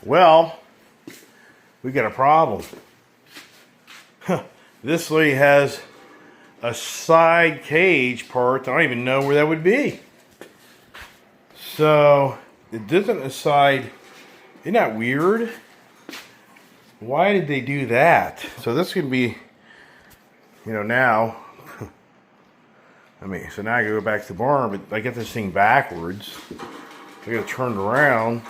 Well, we got a problem. This lady has a side cage part. I don't even know where that would be. So it doesn't decide. Isn't that weird? Why did they do that? So this could be, now. So now I gotta go back to the barn, but I get this thing backwards. I gotta turn it around.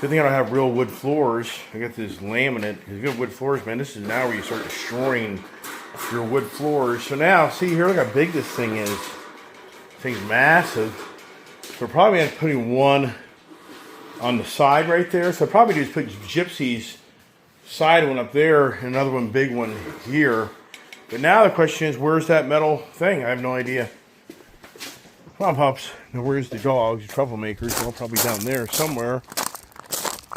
Good thing I don't have real wood floors. I got this laminate. If you got wood floors, man, this is now where you start destroying your wood floors. So now, see here, look how big this thing is. This thing's massive. So we're probably gonna putting one on the side right there. So I'll probably just put Gypsy's side one up there and another one big one here. But now the question is, where's that metal thing? I have no idea. Come on, pups. Now where's the dogs, the troublemakers? They're all probably down there somewhere.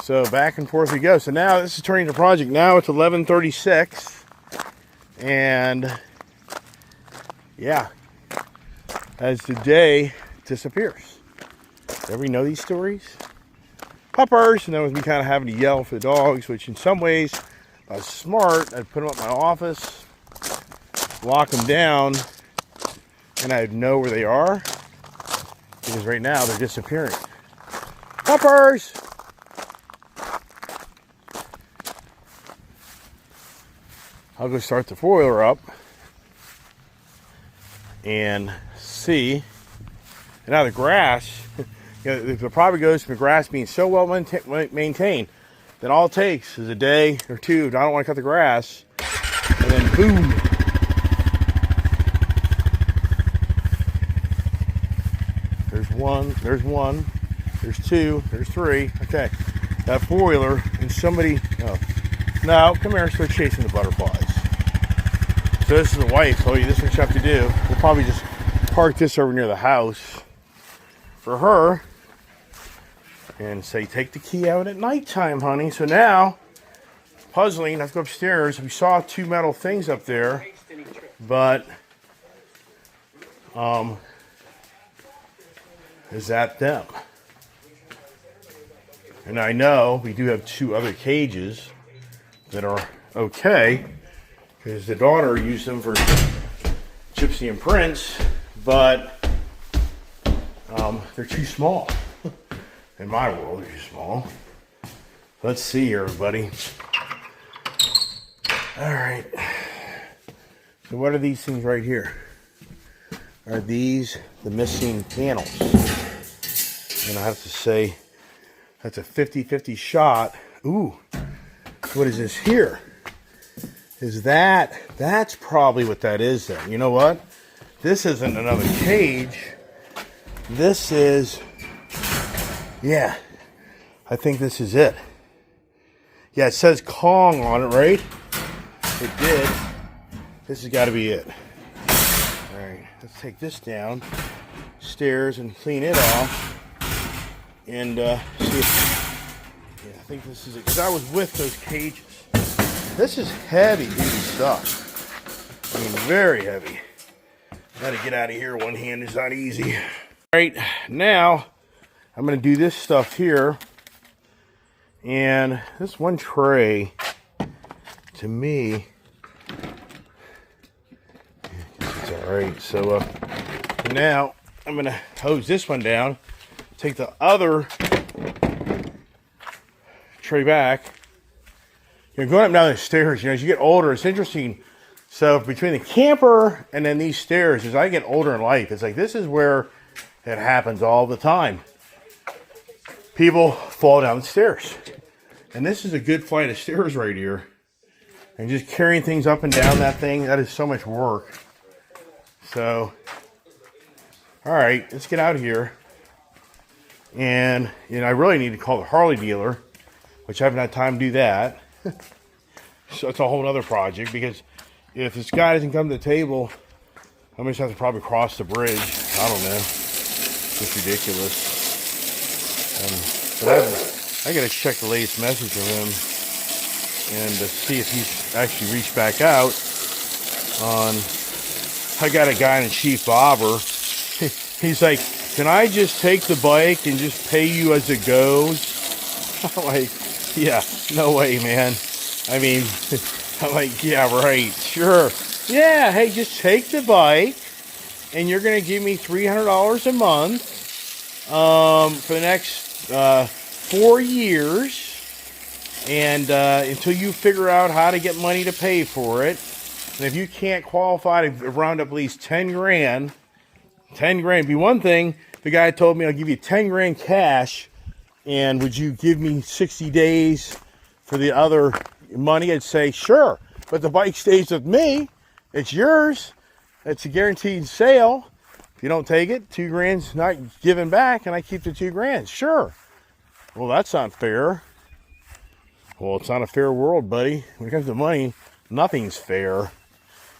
So back and forth we go. So now this is turning into a project. Now it's 11:36. And yeah, as the day disappears. Ever know these stories? Puppers, and that was me kind of having to yell for the dogs, which in some ways I was smart. I'd put them up in my office, lock them down, and I'd know where they are. Because right now they're disappearing. Puppers! I'll go start the four-wheeler up and see. And now the grass, the probably goes from the grass being so well maintained that all it takes is a day or two. I don't want to cut the grass, and then boom. There's one, there's two, there's three. Okay, that four-wheeler and somebody. No, come here. Start chasing the butterflies. So this is the wife. Told you this is what you have to do. We'll probably just park this over near the house for her and say, take the key out at nighttime, honey. So now, puzzling. I have to go upstairs. We saw two metal things up there, but is that them? And I know we do have two other cages that are okay, because the daughter used them for Gypsy and Prince, but they're too small. In my world, they're too small. Let's see here, everybody. All right. So what are these things right here? Are these the missing panels? And I have to say, that's a 50-50 shot. Ooh. What is this here? Is that's probably what that is then. You know what? This isn't another cage. This is, yeah, I think this is it. Yeah, it says Kong on it, right? It did. This has got to be it. All right, let's take this down stairs and clean it off and see if, yeah, I think this is it, because I was with those cages. This is heavy duty stuff. I mean, very heavy. Got to get out of here. One hand is not easy. All right, now I'm going to do this stuff here. And this one tray, to me, it's all right. So now I'm going to hose this one down, take the other tray back. You're going up and down the stairs, as you get older, it's interesting. So between the camper and then these stairs, as I get older in life, it's like this is where it happens all the time. People fall down the stairs. And this is a good flight of stairs right here. And just carrying things up and down that thing, that is so much work. So, all right, let's get out of here. And, I really need to call the Harley dealer, which I haven't had time to do that. So it's a whole other project, because if this guy doesn't come to the table, I'm going to have to probably cross the bridge. I don't know. It's ridiculous. But I got to check the latest message from him and to see if he's actually reached back out on. I got a guy in Chief Bobber. He's like, can I just take the bike and just pay you as it goes? I'm like, yeah, no way, man. I mean, I'm like, yeah, right, sure. Yeah, hey, just take the bike, and you're gonna give me $300 a month for the next 4 years, and until you figure out how to get money to pay for it. And if you can't qualify to round up at least 10 grand, 10 grand be one thing. The guy told me, I'll give you 10 grand cash, and would you give me 60 days for the other money? I'd say, sure, but the bike stays with me. It's yours. It's a guaranteed sale. If you don't take it, 2 grand's not given back, and I keep the 2 grand. Sure. Well, that's not fair. Well, it's not a fair world, buddy. When it comes to money, nothing's fair.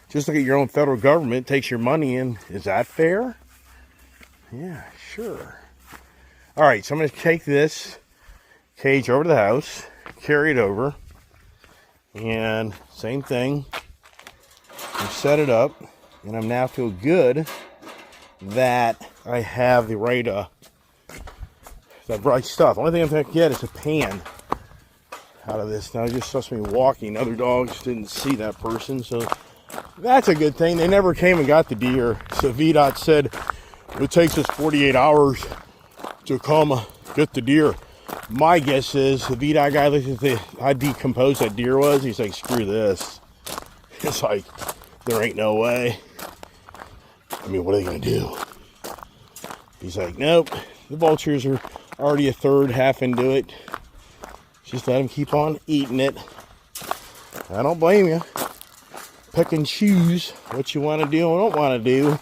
Just look at your own federal government, takes your money in. Is that fair? Yeah, sure. All right, so I'm going to take this cage over to the house, carry it over, and same thing. I set it up, and I now feel good that I have the right stuff. Only thing I'm going to get is a pan out of this. Now, it just saw me walking. Other dogs didn't see that person, so that's a good thing. They never came and got the deer. So VDOT said it takes us 48 hours to come get the deer. My guess is the VDOT guy looked at how decomposed that deer was. He's like, screw this. It's like, there ain't no way. I mean, what are they going to do? He's like, nope. The vultures are already a third, half into it. Just let them keep on eating it. I don't blame you. Pick and choose what you want to do and don't want to do.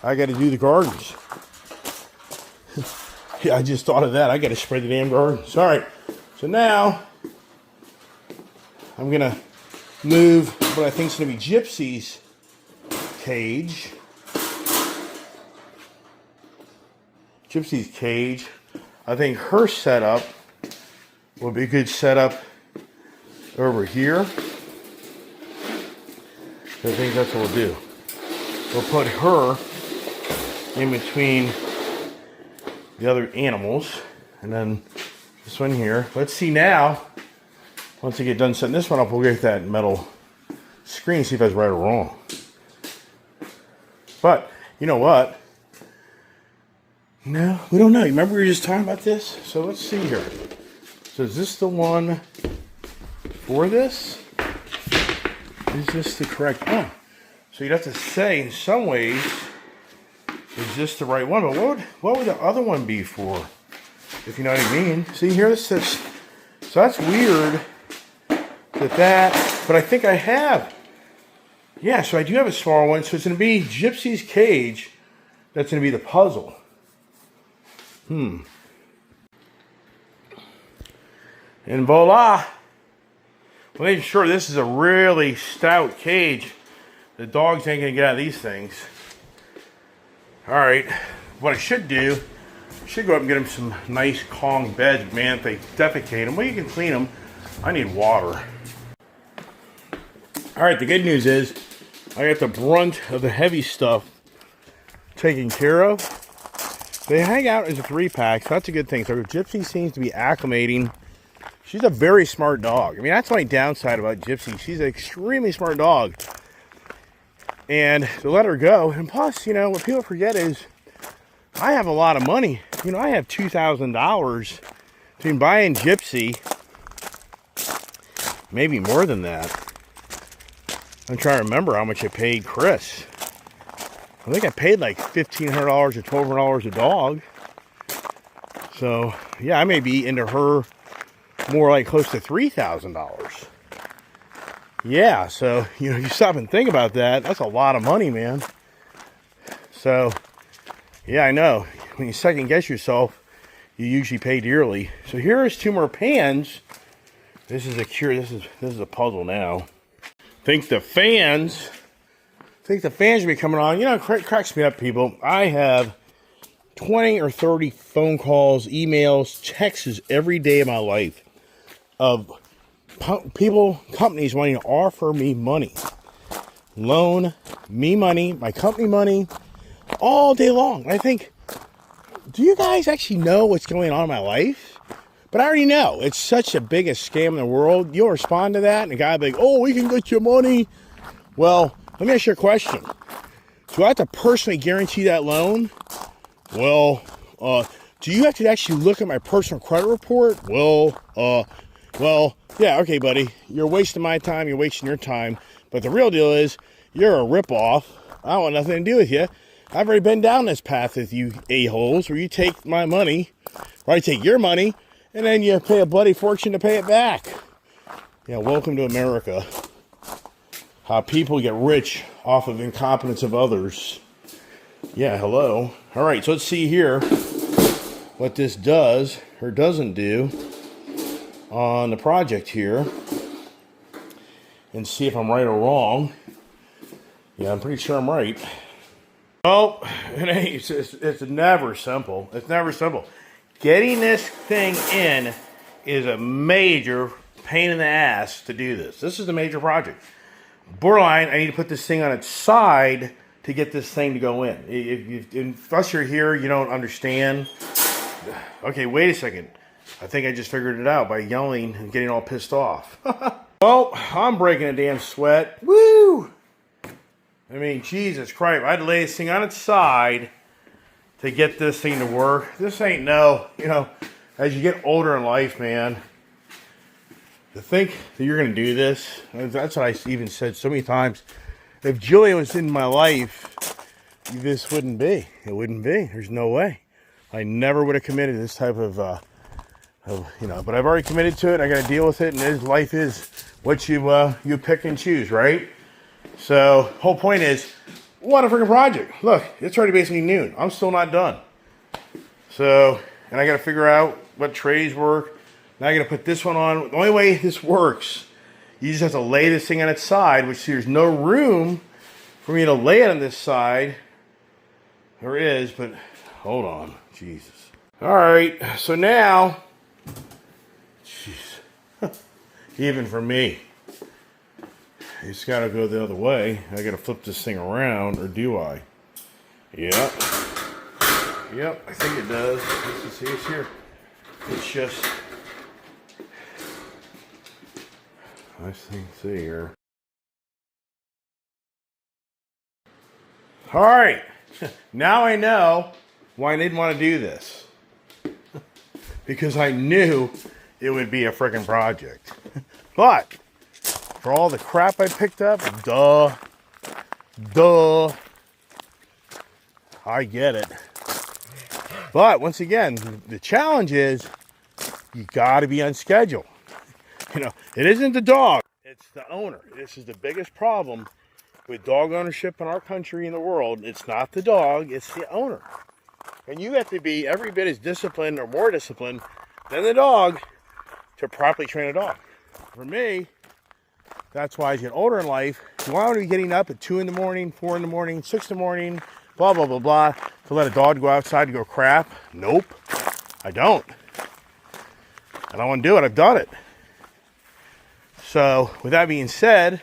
I got to do the gardens. Yeah, I just thought of that. I got to spray the damn gardens. All right. So now I'm going to move what I think is going to be Gypsy's cage. Gypsy's cage. I think her setup will be a good setup over here. I think that's what we'll do. We'll put her in between the other animals, and then this one here. Let's see now, once I get done setting this one up, we'll get that metal screen, see if that's right or wrong. But, you know what? No, we don't know. Remember we were just talking about this? So let's see here. So is this the one for this? Is this the correct one? So you'd have to say, in some ways, is this the right one? But what would the other one be for? If you know what I mean. See here, this says, so that's weird but I think I have. Yeah, so I do have a smaller one. So it's going to be Gypsy's cage. That's going to be the puzzle. And voila. Well, making sure this is a really stout cage. The dogs ain't going to get out of these things. All right, what I should do, I should go up and get them some nice Kong beds, man. If they defecate them, well, you can clean them. I need water. All right, the good news is I got the brunt of the heavy stuff taken care of. They hang out as a 3-pack, so that's a good thing. So Gypsy seems to be acclimating. She's a very smart dog. I mean, that's my downside about Gypsy. She's an extremely smart dog. And to let her go, and plus, you know, what people forget is I have a lot of money. You know, I have $2,000 between buying Gypsy, maybe more than that. I'm trying to remember how much I paid Chris. I think I paid like $1,500 or $1,200 a dog. So, yeah, I may be into her more like close to $3,000. Yeah, so, you know, you stop and think about that. That's a lot of money, man. So, yeah, I know. When you second guess yourself, you usually pay dearly. So here's 2 more pans. This is a cure. This is a puzzle now. Think the fans will be coming on. You know, it cracks me up, people. I have 20 or 30 phone calls, emails, texts every day of my life of people, companies wanting to offer me money, loan me money, my company money, all day long. I think, do you guys actually know what's going on in my life? But I already know it's such the biggest scam in the world. You'll respond to that, and the guy will be like, oh, we can get you money. Well, let me ask you a question. Do I have to personally guarantee that loan? Well, do you have to actually look at my personal credit report? Well, yeah, okay, buddy. You're wasting my time. You're wasting your time. But the real deal is you're a ripoff. I want nothing to do with you. I've already been down this path with you a-holes where you take my money, or I take your money, and then you pay a bloody fortune to pay it back. Yeah, welcome to America. How people get rich off of incompetence of others. Yeah, hello. All right, so let's see here what this does or doesn't do on the project here and see if I'm right or wrong. Yeah, I'm pretty sure I'm right. Well, it's never simple. It's never simple. Getting this thing in is a major pain in the ass to do this. This is a major project. Borderline, I need to put this thing on its side to get this thing to go in. Unless you're here, you don't understand. Okay, wait a second. I think I just figured it out by yelling and getting all pissed off. Well, I'm breaking a damn sweat. Woo! I mean, Jesus Christ. I had to lay this thing on its side to get this thing to work. This ain't as you get older in life, man, to think that you're going to do this, that's what I even said so many times. If Julian was in my life, this wouldn't be. It wouldn't be. There's no way. I never would have committed to this type of, but I've already committed to it. I got to deal with it, and life is what you pick and choose, right? So, whole point is, what a freaking project. Look, it's already basically noon. I'm still not done. So, and I got to figure out what trays work. Now I got to put this one on. The only way this works, you just have to lay this thing on its side, which there's no room for me to lay it on this side. There is, but hold on. Jesus. All right, so now, jeez, even for me, it's got to go the other way. I got to flip this thing around, or do I? Yep. Yep, I think it does. Let's see, it's here. It's just... see here. All right, now I know why I didn't want to do this. Because I knew it would be a freaking project. But for all the crap I picked up, duh, I get it. But once again, the challenge is you got to be on schedule. It isn't the dog, it's the owner. This is the biggest problem with dog ownership in our country and the world. It's not the dog, it's the owner. And you have to be every bit as disciplined or more disciplined than the dog to properly train a dog. For me, that's why as you get older in life, you want to be getting up at 2 in the morning, 4 in the morning, 6 in the morning, blah, blah, blah, blah, to let a dog go outside and go crap. Nope, I don't. I don't want to do it, I've done it. So, with that being said,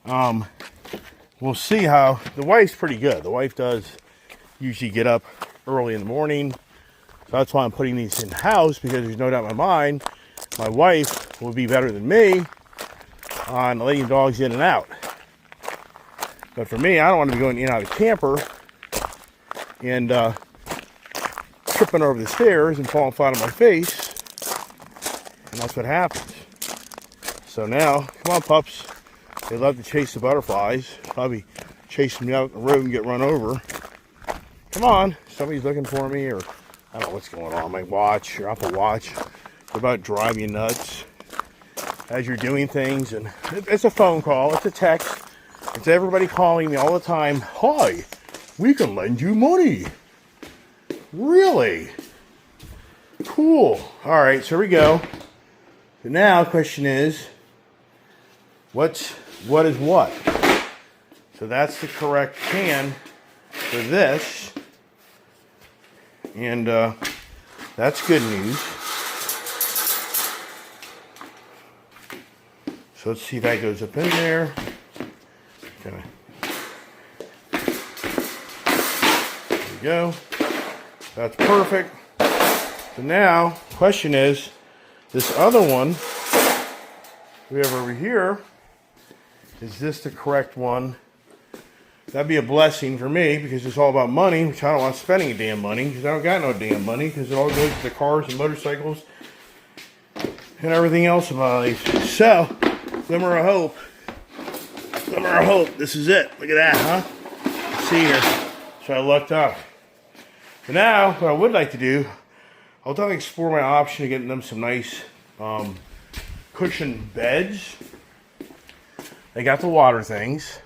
we'll see how, the wife's pretty good. The wife does usually get up early in the morning. So that's why I'm putting these in the house, because there's no doubt in my mind, my wife will be better than me on letting dogs in and out. But for me, I don't want to be going in and out of the camper and tripping over the stairs and falling flat on my face. And that's what happens. So now, come on, pups. They love to chase the butterflies. Probably chasing me out the road and get run over. Come on. Somebody's looking for me, or I don't know what's going on. My watch, your Apple Watch. They're about to drive you nuts as you're doing things. And it's a phone call. It's a text. It's everybody calling me all the time. Hi, we can lend you money. Really? Cool. All right, so here we go. So now the question is, what is what? So that's the correct can for this. And that's good news. So let's see if that goes up in there. Okay. There we go. That's perfect. So now, question is, this other one we have over here, is this the correct one? That'd be a blessing for me because it's all about money, which I don't want spending a damn money because I don't got no damn money because it all goes to the cars and motorcycles and everything else in my life. So, glimmer of hope. Glimmer of hope. This is it. Look at that, huh? Let's see here. So I lucked up. But now, what I would like to do, I'll definitely explore my option of getting them some nice cushion beds. They got the water things.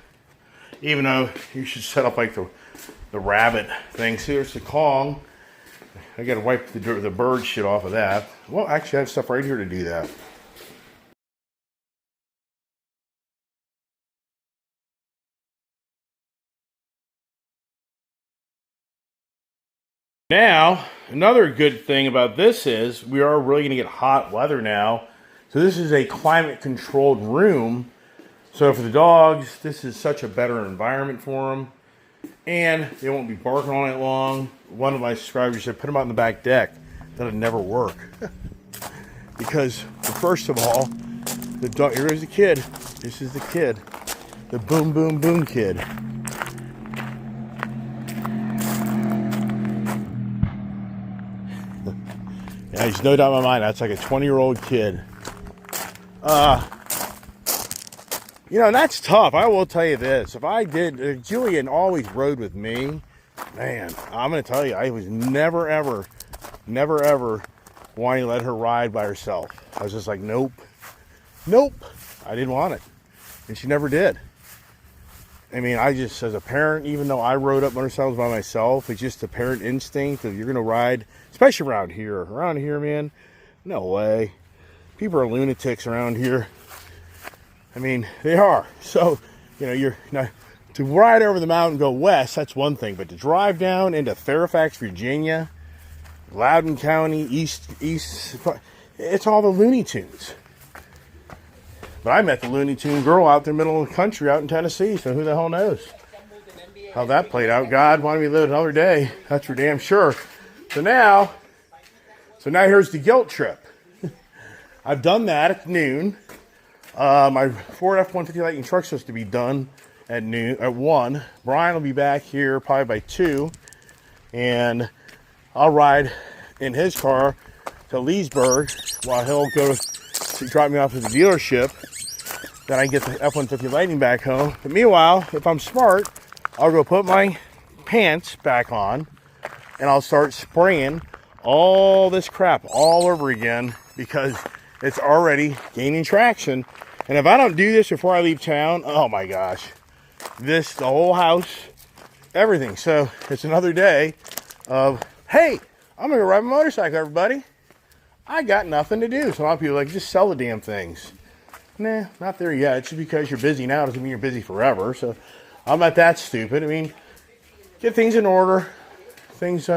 Even though you should set up like the rabbit thing. See, there's the Kong. I gotta wipe the bird shit off of that. Well, actually, I have stuff right here to do that. Now, another good thing about this is we are really gonna get hot weather now. So this is a climate controlled room. So for the dogs, this is such a better environment for them. And they won't be barking all night long. One of my subscribers said, put them out on the back deck. That'll never work. Because, first of all, the dog, here's the kid. This is the kid. The boom, boom, boom kid. Yeah, there's no doubt in my mind, that's like a 20-year-old kid. You know, and that's tough. I will tell you this. If I did, Julian always rode with me. Man, I'm going to tell you, I was never, ever wanting to let her ride by herself. I was just like, nope. Nope. I didn't want it. And she never did. I mean, I just, as a parent, even though I rode up motorcycles by myself, it's just a parent instinct that you're going to ride, especially around here. Around here, man, no way. People are lunatics around here. I mean, they are. So, you know, you're not, to ride over the mountain and go west, that's one thing. But to drive down into Fairfax, Virginia, Loudoun County, east, it's all the Looney Tunes. But I met the Looney Tune girl out there in the middle of the country out in Tennessee, so who the hell knows how that played out. God wanted me to live another day. That's for damn sure. So now here's the guilt trip. I've done that at noon. My Ford F-150 Lightning truck's supposed to be done at noon, at 1. Brian will be back here probably by 2. And I'll ride in his car to Leesburg while he'll go to drop me off at the dealership. Then I get the F-150 Lightning back home. But meanwhile, if I'm smart, I'll go put my pants back on and I'll start spraying all this crap all over again because it's already gaining traction. And if I don't do this before I leave town, oh my gosh, the whole house, everything. So it's another day of, hey, I'm gonna go ride my motorcycle, everybody. I got nothing to do. So a lot of people are like, just sell the damn things. Nah, not there yet. Just because you're busy now doesn't mean you're busy forever. So I'm not that stupid. I mean, get things in order. Things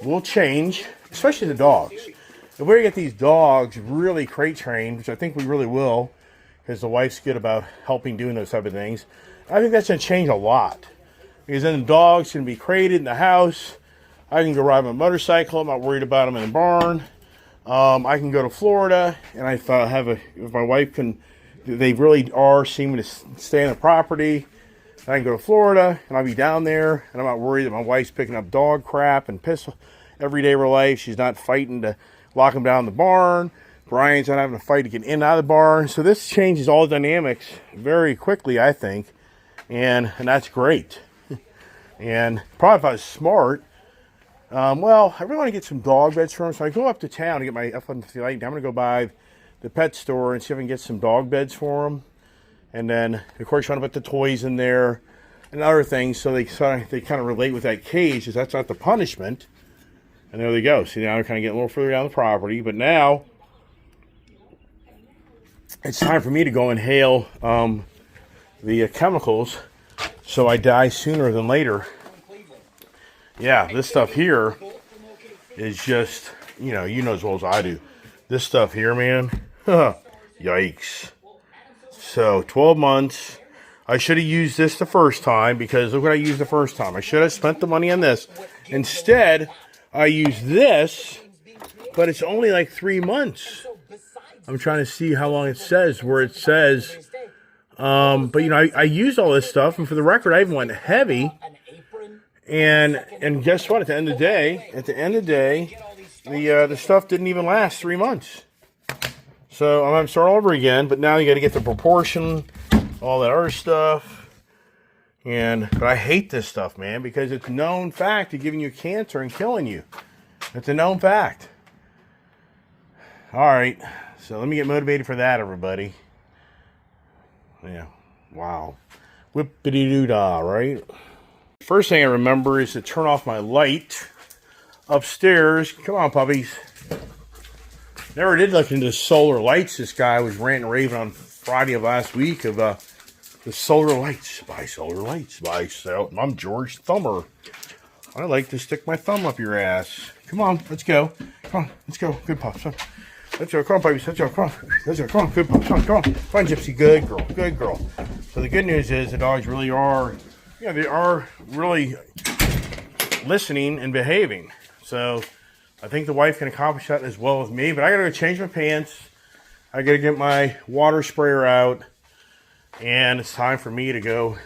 will change, especially the dogs. If we're going to get these dogs really crate trained, which I think we really will, because the wife's good about helping doing those type of things, I think that's going to change a lot. Because then the dog's going to be crated in the house. I can go ride my motorcycle. I'm not worried about them in the barn. I can go to Florida, and if my wife can, they really are seeming to stay on the property. I can go to Florida, and I'll be down there, and I'm not worried that my wife's picking up dog crap and piss every day of her life. She's not fighting to lock them down in the barn. Brian's not having to fight to get in and out of the barn. So this changes all the dynamics very quickly, I think. And that's great. And probably if I was smart, well, I really want to get some dog beds for them. So I go up to town to get my F-150 Lightning. I'm going to go by the pet store and see if I can get some dog beds for them. And then, of course, you want to put the toys in there and other things so they kind of relate with that cage, because that's not the punishment. And there they go. See, now they're kind of getting a little further down the property. But now, it's time for me to go inhale the chemicals so I die sooner than later. Yeah, this stuff here is just, you know as well as I do. This stuff here, man, yikes. So, 12 months. I should have used this the first time, because look what I used the first time. I should have spent the money on this. Instead, I used this but it's only like 3 months. I'm trying to see how long it says, where it says. But you know, I used all this stuff, and for the record, I even went heavy. And guess what? At the end of the day, the stuff didn't even last 3 months. So I'm gonna start all over again. But now you got to get the proportion, all that other stuff. But I hate this stuff, man, because it's a known fact of giving you cancer and killing you. It's a known fact. All right, so let me get motivated for that, everybody. Yeah, wow. Whippity-doo-dah, right? First thing I remember is to turn off my light upstairs. Come on, puppies. Never did look into solar lights. This guy was ranting and raving on Friday of last week of the solar lights. Buy solar lights. I'm George Thumber. I like to stick my thumb up your ass. Come on, let's go. Come on, let's go. Good pups. Let's go. Come on, puppies. Let's go. Come on. Let's go. Come on, good pups. Come on. Come on, Gypsy. Good girl. Good girl. So the good news is the dogs really are, they are really listening and behaving. So I think the wife can accomplish that as well as me. But I got to go change my pants. I got to get my water sprayer out. And it's time for me to go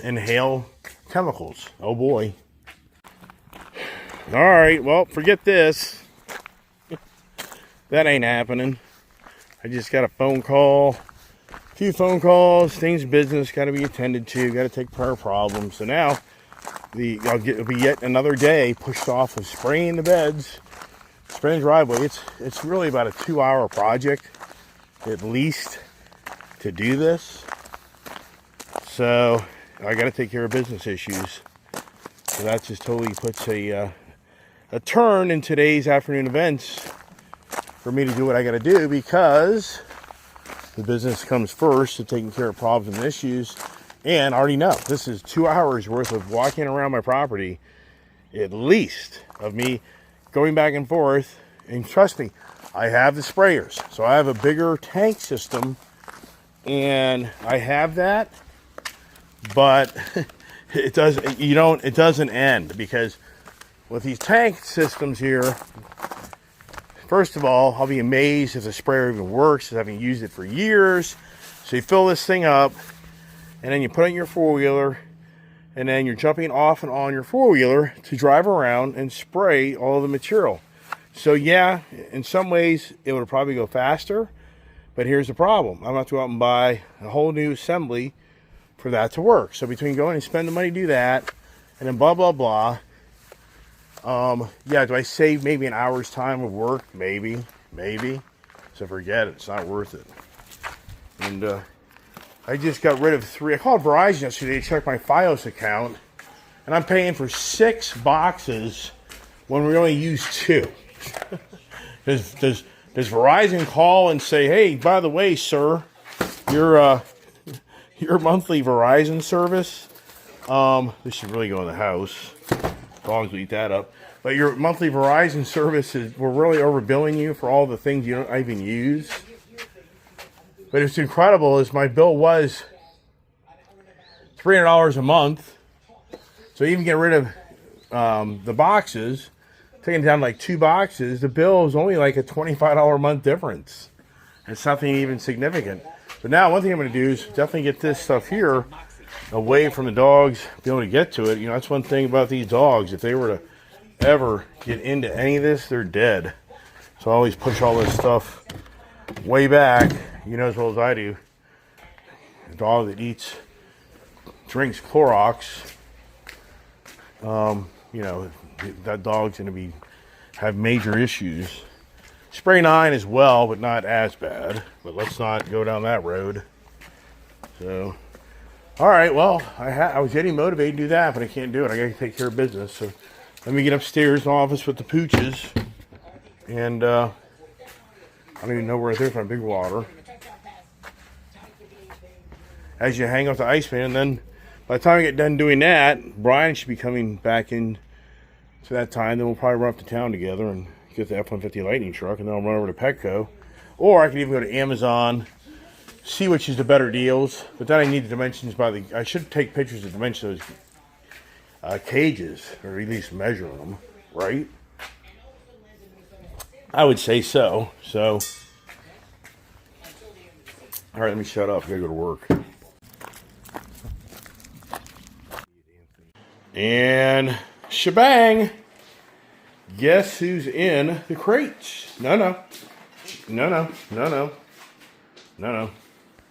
inhale chemicals. Oh, boy. All right. Well, forget this. That ain't happening. I just got a phone call. A few phone calls. Things business got to be attended to. Got to take care of problems. So now it'll be yet another day pushed off of spraying the beds, spraying the driveway. It's really about a 2-hour project at least to do this. So I got to take care of business issues. So that just totally puts a turn in today's afternoon events for me to do what I got to do, because the business comes first to taking care of problems and issues. And I already know this is 2 hours worth of walking around my property, at least, of me going back and forth. And trust me, I have the sprayers, so I have a bigger tank system, and I have that. But it doesn't end, because with these tank systems here, first of all, I'll be amazed if the sprayer even works, because I haven't used it for years. So you fill this thing up, and then you put it in your four-wheeler, and then you're jumping off and on your four-wheeler to drive around and spray all of the material. So yeah, in some ways it would probably go faster, but here's the problem. I'm going to have to go out and buy a whole new assembly for that to work. So between going and spend the money to do that, and then blah, blah, blah. Yeah, do I save maybe an hour's time of work? Maybe. So forget it. It's not worth it. And I just got rid of 3. I called Verizon yesterday to check my Fios account, and I'm paying for 6 boxes when we only use 2. Does Verizon call and say, hey, by the way, sir, your monthly Verizon service, this should really go in the house. Dogs will eat that up. But your monthly Verizon service we're really overbilling you for all the things you don't even use. But it's incredible, as my bill was $300 a month. So even get rid of the boxes, taking down like 2 boxes, the bill is only like a $25 a month difference. It's nothing even significant. But now one thing I'm going to do is definitely get this stuff here away from the dogs, be able to get to it. You know, that's one thing about these dogs. If they were to ever get into any of this, they're dead. So I always push all this stuff way back. You know as well as I do. A dog that drinks Clorox, you know, that dog's going to have major issues. Spray 9 as well, but not as bad. But let's not go down that road. So, all right, well, I was getting motivated to do that, but I can't do it. I got to take care of business. So let me get upstairs in the office with the pooches. And I don't even know where there's my big water. As you hang off the Iceman, and then by the time I get done doing that, Brian should be coming back in to that time. Then we'll probably run up to town together and get the F-150 Lightning truck, and then I'll run over to Petco. Or I can even go to Amazon, see which is the better deals. But then I need the dimensions I should take pictures of the dimensions of those cages, or at least measure them, right? I would say so. So, all right, let me shut up. I gotta go to work. And shebang! Guess who's in the crates? No.